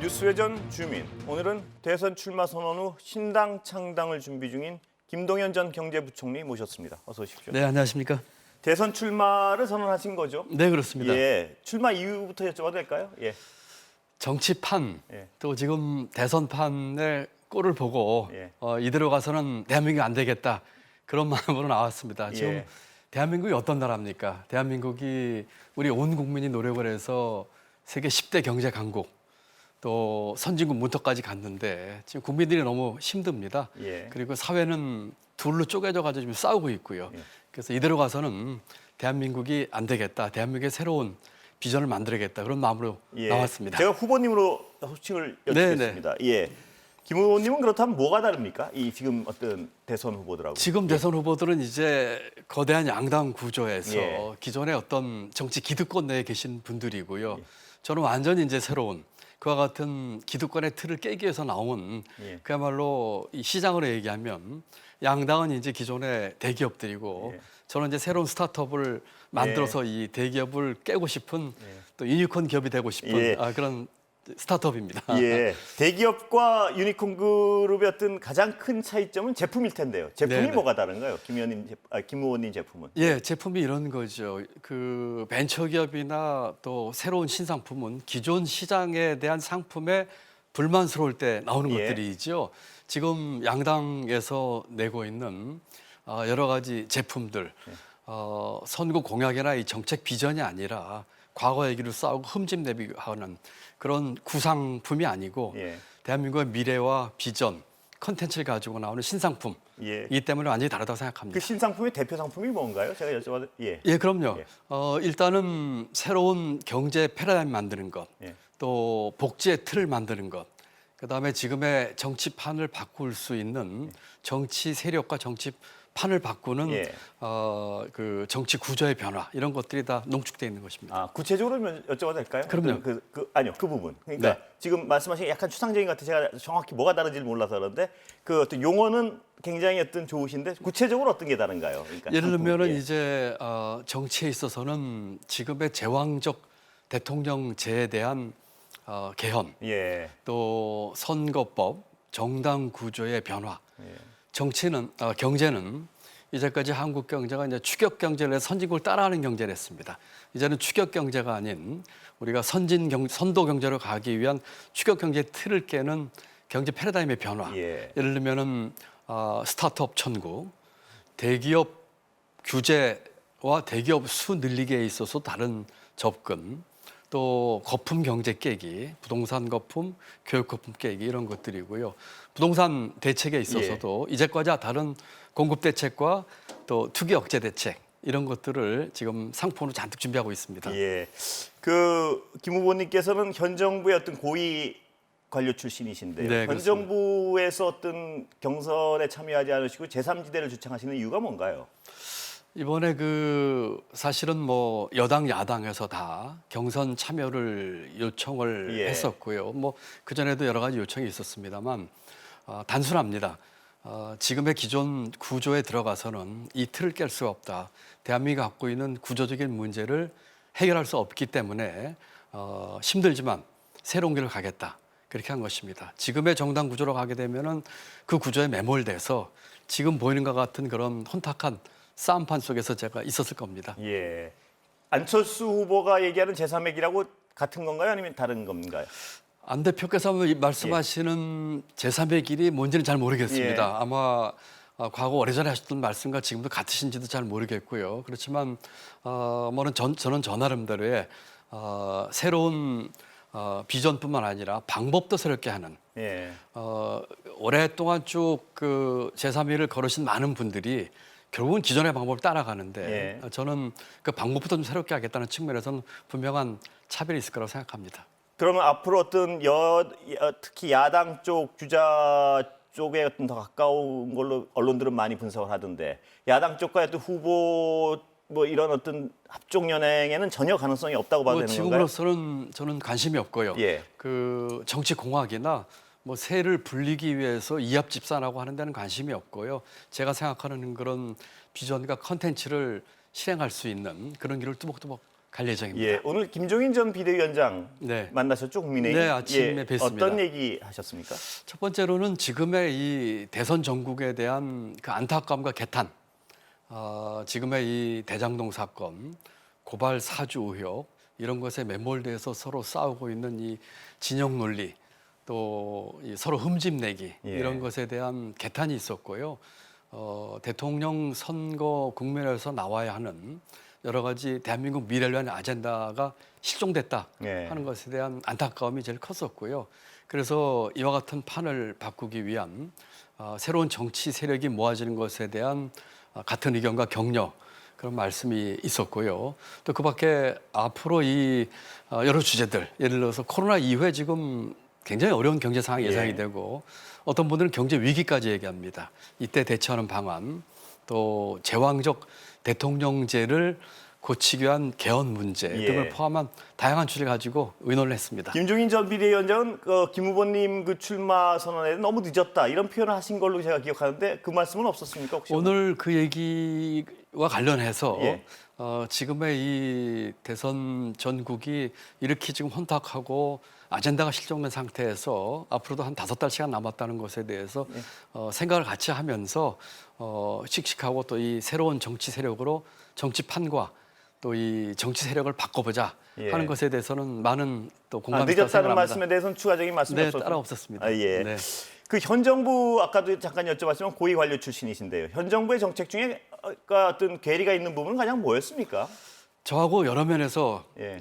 뉴스회전 주민. 오늘은 대선 출마 선언 후 신당 창당을 준비 중인 김동연 전 경제부총리 모셨습니다. 어서 오십시오. 네, 안녕하십니까? 대선 출마를 선언하신 거죠? 네, 그렇습니다. 예. 출마 이유부터 여쭤봐도 될까요? 예. 정치판, 예. 또 지금 대선판의 꼴을 보고 예. 이대로 가서는 대한민국이 안 되겠다. 그런 마음으로 나왔습니다. 지금 예. 대한민국이 어떤 나라입니까? 대한민국이 우리 온 국민이 노력을 해서 세계 10대 경제 강국, 또 선진국 문턱까지 갔는데 지금 국민들이 너무 힘듭니다. 예. 그리고 사회는 둘로 쪼개져 가지고 지금 싸우고 있고요. 예. 그래서 이대로 가서는 대한민국이 안 되겠다. 대한민국의 새로운 비전을 만들어야겠다. 그런 마음으로 예. 나왔습니다. 제가 후보님으로 호칭을 여쭙겠습니다. 예. 김 후보님은 그렇다면 뭐가 다릅니까? 이 지금 어떤 대선 후보들하고. 지금 대선 후보들은 이제 거대한 양당 구조에서 예. 기존의 어떤 정치 기득권 내에 계신 분들이고요. 예. 저는 완전히 이제 새로운 그와 같은 기득권의 틀을 깨기 위해서 나온 예. 그야말로 이 시장으로 얘기하면 양당은 이제 기존의 대기업들이고 예. 저는 이제 새로운 스타트업을 만들어서 이 대기업을 깨고 싶은 또 유니콘 기업이 되고 싶은 예. 그런 스타트업입니다. 예. 대기업과 유니콘 그룹의 어떤 가장 큰 차이점은 제품일 텐데요. 제품이 네네. 뭐가 다른가요? 김 의원님 제품은. 예, 제품이 이런 거죠. 그 벤처기업이나 또 새로운 신상품은 기존 시장에 대한 상품에 불만스러울 때 나오는 예. 것들이죠. 지금 양당에서 내고 있는 여러 가지 제품들, 선거 공약이나 이 정책 비전이 아니라 과거 얘기를 싸우고 흠집내비하는 그런 구상품이 아니고 예. 대한민국의 미래와 비전, 컨텐츠를 가지고 나오는 신상품. 예. 이 때문에 완전히 다르다고 생각합니다. 그 신상품의 대표 상품이 뭔가요? 제가 여쭤봐도 예. 예, 그럼요. 예. 일단은 새로운 경제 패러다임 만드는 것, 예. 또 복지의 틀을 만드는 것, 그다음에 지금의 정치판을 바꿀 수 있는 정치 세력과 정치판을 바꾸는 예. 그 정치 구조의 변화 이런 것들이 다 농축되어 있는 것입니다. 아, 구체적으로 여쭤봐도 될까요? 그럼요. 어떤 아니요, 그 부분. 그러니까 네. 지금 말씀하신 약간 추상적인 것 같아 제가 정확히 뭐가 다른지를 몰라서 그런데 그 어떤 용어는 굉장히 어떤 좋으신데 구체적으로 어떤 게 다른가요? 그러니까 예를 들면은 예. 이제 정치에 있어서는 지금의 제왕적 대통령제에 대한 개헌, 예. 또 선거법, 정당 구조의 변화. 예. 정치는 경제는 이제까지 한국 경제가 이제 추격 경제를 해서 선진국을 따라하는 경제를 했습니다. 이제는 추격 경제가 아닌 우리가 선도 경제로 가기 위한 추격 경제 틀을 깨는 경제 패러다임의 변화. 예. 예를 들면은 스타트업 천국, 대기업 규제와 대기업 수 늘리기에 있어서 다른 접근, 또 거품 경제 깨기, 부동산 거품, 교육 거품 깨기 이런 것들이고요. 부동산 대책에 있어서도 이제까지와 다른 공급 대책과 또 투기 억제 대책 이런 것들을 지금 상품으로 잔뜩 준비하고 있습니다. 예. 김 후보님께서는 현 정부의 어떤 고위 관료 출신이신데요. 네, 현 그렇습니다. 정부에서 어떤 경선에 참여하지 않으시고 제3지대를 주창하시는 이유가 뭔가요? 이번에 사실은 뭐 여당 야당에서 다 경선 참여를 요청을 예. 했었고요. 뭐 그전에도 여러 가지 요청이 있었습니다만 단순합니다. 지금의 기존 구조에 들어가서는 이 틀을 깰 수가 없다. 대한민국이 갖고 있는 구조적인 문제를 해결할 수 없기 때문에 힘들지만 새로운 길을 가겠다. 그렇게 한 것입니다. 지금의 정당 구조로 가게 되면은 그 구조에 매몰돼서 지금 보이는 것 같은 그런 혼탁한 싸움판 속에서 제가 있었을 겁니다. 예. 안철수 후보가 얘기하는 제3의 길하고 같은 건가요? 아니면 다른 건가요? 안 대표께서 말씀하시는 제3의 길이 뭔지는 잘 모르겠습니다. 예. 아마 과거 오래전에 하셨던 말씀과 지금도 같으신지도 잘 모르겠고요. 그렇지만 저는 저 나름대로의 새로운 비전뿐만 아니라 방법도 새롭게 하는 예. 오랫동안 쭉 그 제3위를 걸으신 많은 분들이 결국은 기존의 방법을 따라가는데 저는 그 방법부터 좀 새롭게 하겠다는 측면에서는 분명한 차별이 있을 거라고 생각합니다. 그러면 앞으로 어떤 특히 야당 쪽 주자 쪽에 어떤 더 가까운 걸로 언론들은 많이 분석을 하던데 야당 쪽과의 어떤 후보 뭐 이런 어떤 합종 연행에는 전혀 가능성이 없다고 봐도 되는 건가요? 지금으로서는 저는 관심이 없고요. 예. 그 정치 공학이나 뭐 세를 불리기 위해서 이합 집산하고 하는 데는 관심이 없고요. 제가 생각하는 그런 비전과 컨텐츠를 실행할 수 있는 그런 길을 뚜벅뚜벅 갈 예정입니다. 예, 오늘 김종인 전 비대위원장 네. 만나셨죠, 국민의힘? 네, 아침에 뵀습니다. 어떤 얘기 하셨습니까? 첫 번째로는 지금의 이 대선 전국에 대한 그 안타까움과 개탄, 지금의 이 대장동 사건, 고발 사주 의혹 이런 것에 매몰돼서 서로 싸우고 있는 이 진영 논리, 또 이 서로 흠집내기 예. 이런 것에 대한 개탄이 있었고요. 대통령 선거 국면에서 나와야 하는 여러 가지 대한민국 미래를 위한 아젠다가 실종됐다 예. 하는 것에 대한 안타까움이 제일 컸었고요. 그래서 이와 같은 판을 바꾸기 위한 새로운 정치 세력이 모아지는 것에 대한 같은 의견과 격려 그런 말씀이 있었고요. 또 그밖에 앞으로 이 여러 주제들 예를 들어서 코로나 이후에 지금 굉장히 어려운 경제 상황이 예상이 예. 되고 어떤 분들은 경제 위기까지 얘기합니다. 이때 대처하는 방안 또 제왕적 대통령제를 고치기 위한 개헌 문제 예. 등을 포함한 다양한 주제를 가지고 의논을 했습니다. 김종인 전 비대위원장은 김 후보님 그 출마 선언에 너무 늦었다 이런 표현을 하신 걸로 제가 기억하는데 그 말씀은 없었습니까 혹시? 오늘 그 얘기와 관련해서 예. 지금의 이 대선 전국이 이렇게 지금 혼탁하고 아젠다가 실종된 상태에서 앞으로도 한 5달 시간 남았다는 것에 대해서 생각을 같이 하면서 씩씩하고 또 이 새로운 정치 세력으로 정치판과 또 이 정치 세력을 바꿔보자 예. 하는 것에 대해서는 많은 또 공감이 있다고 늦었다는 생각합니다. 말씀에 대해서는 추가적인 말씀이 네, 없었고. 따라 없었습니다. 아, 예. 네. 그 현 정부 아까도 잠깐 여쭤봤지만 고위 관료 출신이신데요. 현 정부의 정책 중에 어떤 괴리가 있는 부분은 가장 뭐였습니까? 저하고 여러 면에서 예.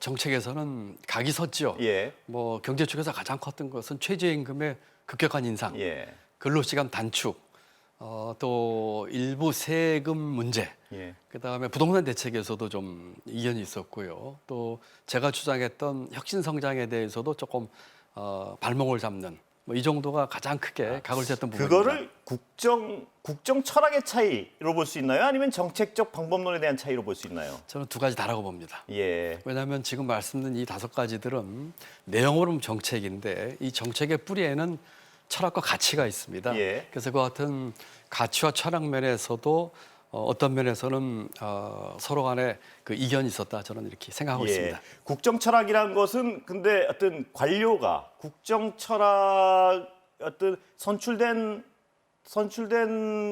정책에서는 각이 섰죠. 예. 뭐 경제 쪽에서 가장 컸던 것은 최저임금의 급격한 인상, 예. 근로시간 단축, 또 일부 세금 문제, 예. 그다음에 부동산 대책에서도 좀 이견이 있었고요. 또 제가 주장했던 혁신 성장에 대해서도 조금 발목을 잡는 뭐 이 정도가 가장 크게 각을 셌던 부분입니다. 그거를 국정 철학의 차이로 볼 수 있나요? 아니면 정책적 방법론에 대한 차이로 볼 수 있나요? 저는 두 가지 다라고 봅니다. 예. 왜냐하면 지금 말씀드린 이 5가지들은 내용으로는 정책인데 이 정책의 뿌리에는 철학과 가치가 있습니다. 예. 그래서 그 같은 가치와 철학 면에서도 어떤 면에서는 서로 간에 그 이견이 있었다 저는 이렇게 생각하고 있습니다. 국정 철학이란 것은 근데 어떤 관료가 국정 철학 어떤 선출된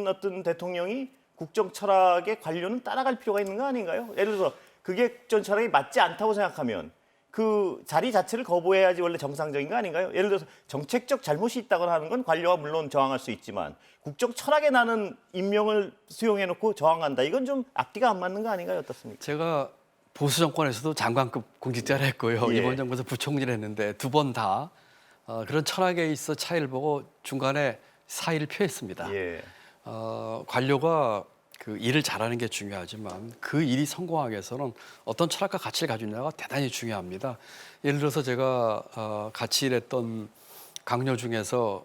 어떤 대통령이 국정 철학의 관료는 따라갈 필요가 있는 거 아닌가요? 예를 들어서 그게 국정 철학이 맞지 않다고 생각하면 그 자리 자체를 거부해야지 원래 정상적인 거 아닌가요? 예를 들어서 정책적 잘못이 있다거나 하는 건 관료가 물론 저항할 수 있지만 국정 철학에 나는 임명을 수용해놓고 저항한다. 이건 좀 앞뒤가 안 맞는 거 아닌가요? 어떻습니까? 제가 보수 정권에서도 장관급 공직자를 했고요. 예. 이번 정부에서 부총리를 했는데 두 번 다 그런 철학에 있어 차이를 보고 중간에 사의를 표했습니다. 예. 관료가 그 일을 잘하는 게 중요하지만 그 일이 성공하기 위해서는 어떤 철학과 가치를 가지고 있느냐가 대단히 중요합니다. 예를 들어서 제가 같이 일했던 강요 중에서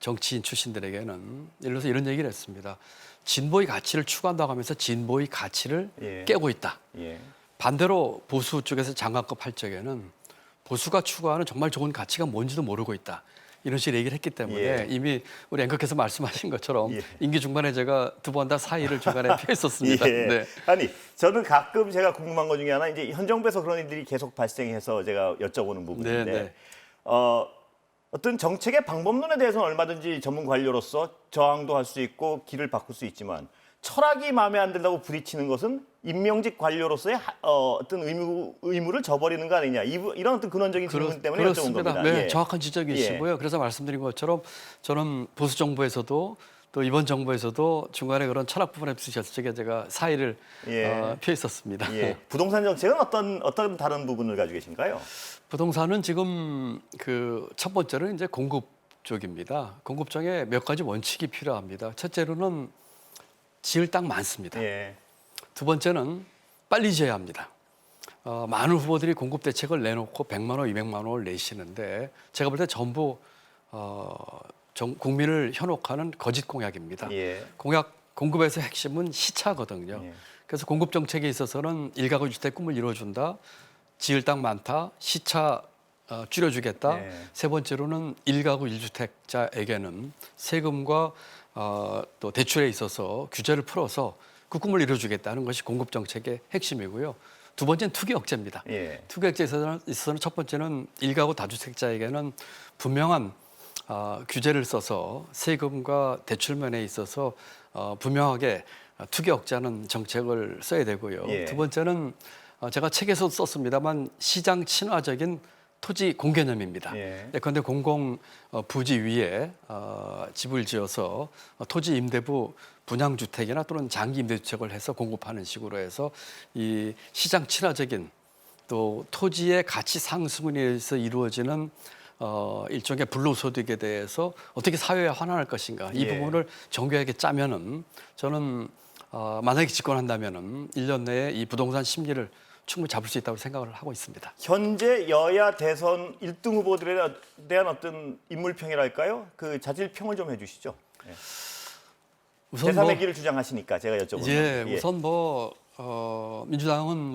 정치인 출신들에게는 예를 들어서 이런 얘기를 했습니다. 진보의 가치를 추구한다고 하면서 진보의 가치를 예. 깨고 있다. 예. 반대로 보수 쪽에서 장관급 할 적에는 보수가 추구하는 정말 좋은 가치가 뭔지도 모르고 있다. 이런 식으로 얘기를 했기 때문에 예. 이미 우리 앵커께서 말씀하신 것처럼 예. 임기 중반에 제가 두 번 다 사의를 중간에 표했었습니다. 예. 네. 아니 저는 가끔 제가 궁금한 것 중에 하나 이제 현 정부에서 그런 일들이 계속 발생해서 제가 여쭤보는 부분인데 네, 네. 어떤 정책의 방법론에 대해서는 얼마든지 전문 관료로서 저항도 할 수 있고 길을 바꿀 수 있지만 철학이 마음에 안 든다고 부딪히는 것은 임명직 관료로서의 어떤 의무를 저버리는 거 아니냐 이런 어떤 근원적인 질문 때문에 여쭤본 그렇습니다. 겁니다. 네, 예. 정확한 지적이시고요. 예. 그래서 말씀드린 것처럼 저는 보수 정부에서도 또 이번 정부에서도 중간에 그런 철학 부분에 부딪혔을 적에 제가 사의를 예. 표했었습니다. 예. 부동산 정책은 어떤 다른 부분을 가지고 계신가요? 부동산은 지금 그 첫 번째는 이제 공급 쪽입니다. 공급 쪽에 몇 가지 원칙이 필요합니다. 첫째로는 지을 땅 많습니다. 예. 두 번째는 빨리 지어야 합니다. 많은 후보들이 공급 대책을 내놓고 100만 원, 200만 원을 내시는데 제가 볼 때 전부 국민을 현혹하는 거짓 공약입니다. 예. 공급에서 핵심은 시차거든요. 예. 그래서 공급 정책에 있어서는 일가구 주택 꿈을 이루어준다. 지을 땅 많다. 시차 줄여주겠다. 예. 세 번째로는 일가구 1주택자에게는 세금과 또 대출에 있어서 규제를 풀어서 그 꿈을 이루어주겠다는 것이 공급 정책의 핵심이고요. 두 번째는 투기 억제입니다. 예. 투기 억제에 있어서는 첫 번째는 일가구 다주택자에게는 분명한 규제를 써서 세금과 대출 면에 있어서 분명하게 투기 억제하는 정책을 써야 되고요. 예. 두 번째는 제가 책에서 썼습니다만 시장 친화적인 토지 공개념입니다. 예. 그런데 공공 부지 위에 집을 지어서 토지 임대부 분양주택이나 또는 장기 임대주택을 해서 공급하는 식으로 해서 이 시장 친화적인 또 토지의 가치 상승에 의해서 이루어지는 일종의 불로소득에 대해서 어떻게 사회에 환원할 것인가 이 예. 부분을 정교하게 짜면은 저는 만약에 집권한다면은 1년 내에 이 부동산 심리를 충분히 잡을 수 있다고 생각을 하고 있습니다. 현재 여야 대선 1등 후보들에 대한 어떤 인물평이랄까요? 그 자질평을 좀 해주시죠. 예. 우선 제3의 길을 주장하시니까 제가 여쭤보는 예, 겁니다. 예. 우선 민주당은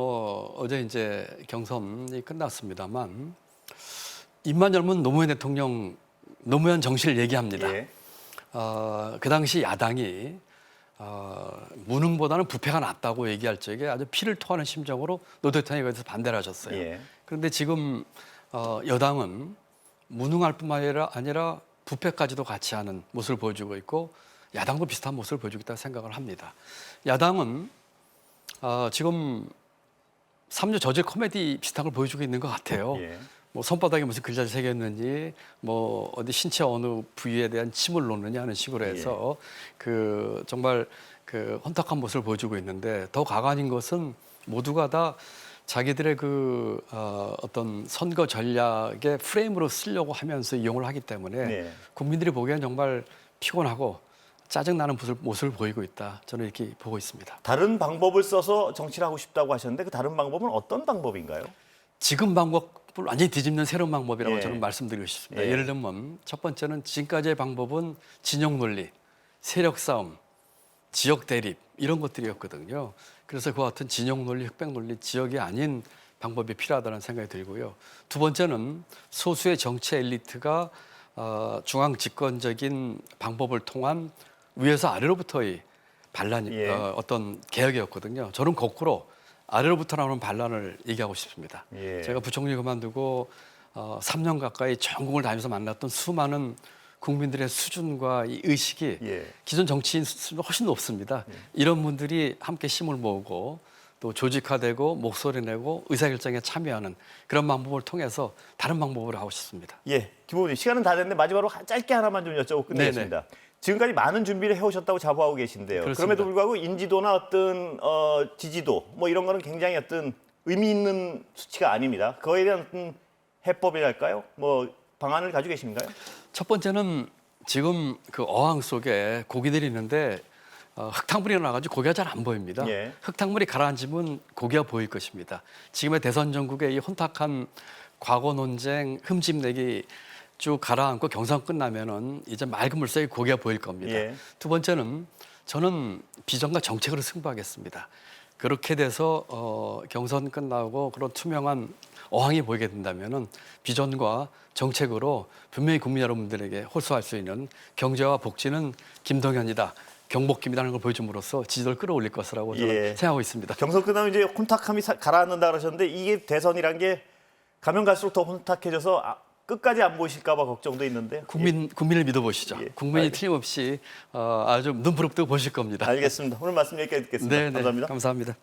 어제 이제 경선이 끝났습니다만 입만 열면 노무현 대통령 노무현 정신을 얘기합니다. 예. 그 당시 야당이 무능보다는 부패가 낫다고 얘기할 적에 아주 피를 토하는 심정으로 노 대통령에 대해서 반대를 하셨어요. 예. 그런데 지금 여당은 무능할 뿐만 아니라 부패까지도 같이 하는 모습을 보여주고 있고 야당도 비슷한 모습을 보여주고 있다고 생각을 합니다. 야당은 지금 삼류 저질 코미디 비슷한 걸 보여주고 있는 것 같아요. 예. 뭐 손바닥에 무슨 글자를 새겼는지, 뭐 어디 신체 어느 부위에 대한 침을 놓느냐 하는 식으로 해서 그 정말 그 혼탁한 모습을 보여주고 있는데 더 가관인 것은 모두가 다 자기들의 그 어떤 선거 전략의 프레임으로 쓰려고 하면서 이용을 하기 때문에 네. 국민들이 보기엔 정말 피곤하고 짜증나는 모습을 보이고 있다. 저는 이렇게 보고 있습니다. 다른 방법을 써서 정치를 하고 싶다고 하셨는데 그 다른 방법은 어떤 방법인가요? 지금 방법을 완전히 뒤집는 새로운 방법이라고 예. 저는 말씀드리고 싶습니다. 예. 예를 들면 첫 번째는 지금까지의 방법은 진영 논리, 세력 싸움, 지역 대립 이런 것들이었거든요. 그래서 그와 같은 진영 논리, 흑백 논리, 지역이 아닌 방법이 필요하다는 생각이 들고요. 두 번째는 소수의 정치 엘리트가 중앙 집권적인 방법을 통한 위에서 아래로부터의 반란, 예. 어떤 개혁이었거든요. 저는 거꾸로 아래로부터 나오는 반란을 얘기하고 싶습니다. 예. 제가 부총리 그만두고 3년 가까이 전국을 다니면서 만났던 수많은 국민들의 수준과 이 의식이 예. 기존 정치인 수준보다 훨씬 높습니다. 이런 분들이 함께 힘을 모으고 또 조직화되고 목소리 내고 의사결정에 참여하는 그런 방법을 통해서 다른 방법을 하고 싶습니다. 예, 김 후보님 시간은 다 됐는데 마지막으로 짧게 하나만 좀 여쭤보고 끝내겠습니다. 지금까지 많은 준비를 해오셨다고 자부하고 계신데요. 그렇습니다. 그럼에도 불구하고 인지도나 어떤 지지도 뭐 이런 거는 굉장히 어떤 의미 있는 수치가 아닙니다. 그거에 대한 어떤 해법이랄까요? 뭐 방안을 가지고 계신가요? 첫 번째는 지금 그 어항 속에 고기들이 있는데 흙탕물이 나가지고 고기가 잘 안 보입니다. 예. 흙탕물이 가라앉으면 고기가 보일 것입니다. 지금의 대선 전국의 이 혼탁한 과거 논쟁, 흠집내기 쭉 가라앉고 경선 끝나면은 이제 맑은 물속에 고기가 보일 겁니다. 예. 두 번째는 저는 비전과 정책으로 승부하겠습니다. 그렇게 돼서 경선 끝나고 그런 투명한 어항이 보이게 된다면은 비전과 정책으로 분명히 국민 여러분들에게 호소할 수 있는 경제와 복지는 김동연이다. 경복김이라는 걸 보여줌으로써 지지도를 끌어올릴 것이라고 저는 예. 생각하고 있습니다. 경선 끝나면 이제 혼탁함이 가라앉는다 그러셨는데 이게 대선이란 게 가면 갈수록 더 혼탁해져서 끝까지 안 보이실까 봐 걱정도 있는데. 국민을 믿어보시죠. 예. 국민이 틀림없이 아주 눈부릅뜨고 보실 겁니다. 알겠습니다. 오늘 말씀 여기까지 듣겠습니다. 네, 네, 감사합니다. 감사합니다.